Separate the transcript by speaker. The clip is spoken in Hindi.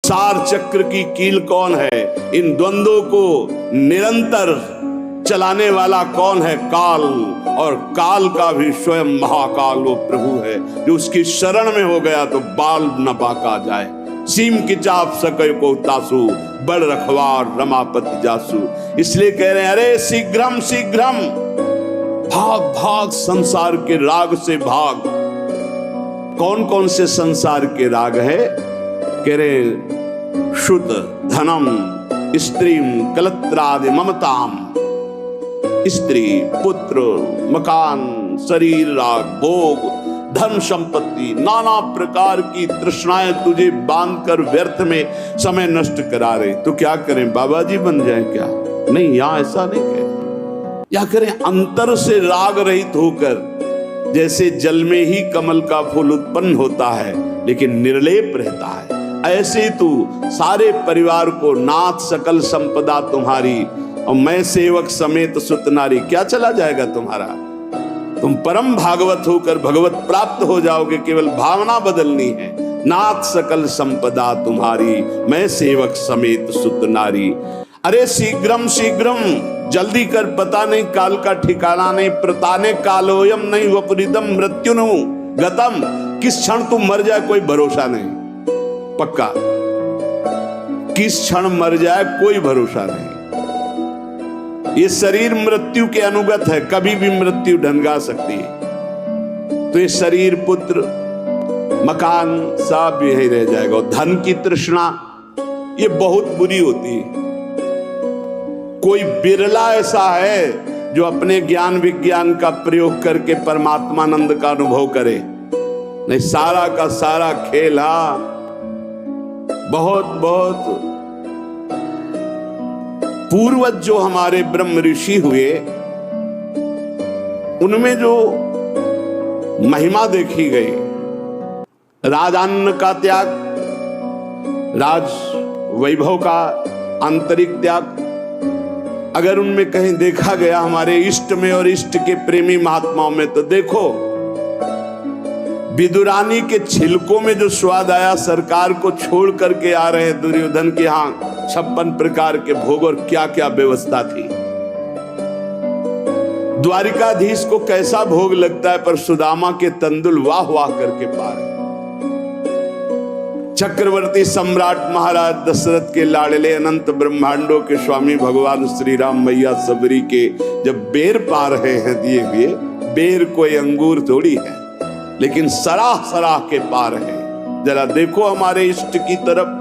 Speaker 1: संसार चक्र की कील कौन है? इन द्वंद्वों को निरंतर चलाने वाला कौन है? काल। और काल का भी स्वयं महाकाल वो प्रभु है, जो उसकी शरण में हो गया तो बाल न बाका जाए। सीम की चाप सकय को तासु, बड़ रखवार रमापति जासु। इसलिए कह रहे हैं, अरे शीघ्रम शीघ्रम, भाग भाग संसार के राग से भाग। कौन कौन से संसार के राग है? कह रहे शुद्ध धनम स्त्रीम कलत्रादि ममताम। स्त्री पुत्र मकान शरीर राग भोग धन संपत्ति नाना प्रकार की तृष्णाएं तुझे बांधकर व्यर्थ में समय नष्ट करा रहे। तो क्या करें, बाबा जी बन जाएं क्या? नहीं, यहां ऐसा नहीं कहें। या करें अंतर से राग रहित होकर, जैसे जल में ही कमल का फूल उत्पन्न होता है लेकिन निर्लेप रहता है, ऐसे तू सारे परिवार को नाथ सकल संपदा तुम्हारी और मैं सेवक समेत सुत नारी। क्या चला जाएगा तुम्हारा? तुम परम भागवत होकर भगवत प्राप्त हो जाओगे। केवल भावना बदलनी है। नाथ सकल संपदा तुम्हारी, मैं सेवक समेत सुत नारी। अरे शीघ्रम शीघ्रम, जल्दी कर, पता नहीं काल का ठिकाना नहीं। प्रताने कालोयम नहीं वपुरितम मृत्युनु गतम। किस क्षण तुम मर जाए कोई भरोसा नहीं। पक्का, किस क्षण मर जाए कोई भरोसा नहीं। ये शरीर मृत्यु के अनुगत है, कभी भी मृत्यु ढंगा सकती है। तो ये शरीर पुत्र मकान सब यही रह जाएगा। और धन की तृष्णा ये बहुत बुरी होती है। कोई बिरला ऐसा है जो अपने ज्ञान विज्ञान का प्रयोग करके परमात्मानंद का अनुभव करे। नहीं, सारा का सारा खेल बहुत बहुत पूर्वज जो हमारे ब्रह्म ऋषि हुए, उनमें जो महिमा देखी गई, राजान्न का त्याग, राज वैभव का आंतरिक त्याग, अगर उनमें कहीं देखा गया हमारे इष्ट में और इष्ट के प्रेमी महात्माओं में, तो देखो विदुरानी के छिलकों में जो स्वाद आया, सरकार को छोड़ करके आ रहे दुर्योधन के यहां 56 प्रकार के भोग और क्या क्या व्यवस्था थी। द्वारिकाधीश को कैसा भोग लगता है, पर सुदामा के तंदुल वाह वाह करके पार। चक्रवर्ती सम्राट महाराज दशरथ के लाडले अनंत ब्रह्मांडों के स्वामी भगवान श्री राम मैया सबरी के जब बेर पा रहे हैं दिए हुए, बेर कोई अंगूर थोड़ी है, लेकिन सराह सराह के पा रहे हैं। जरा देखो हमारे इष्ट की तरफ,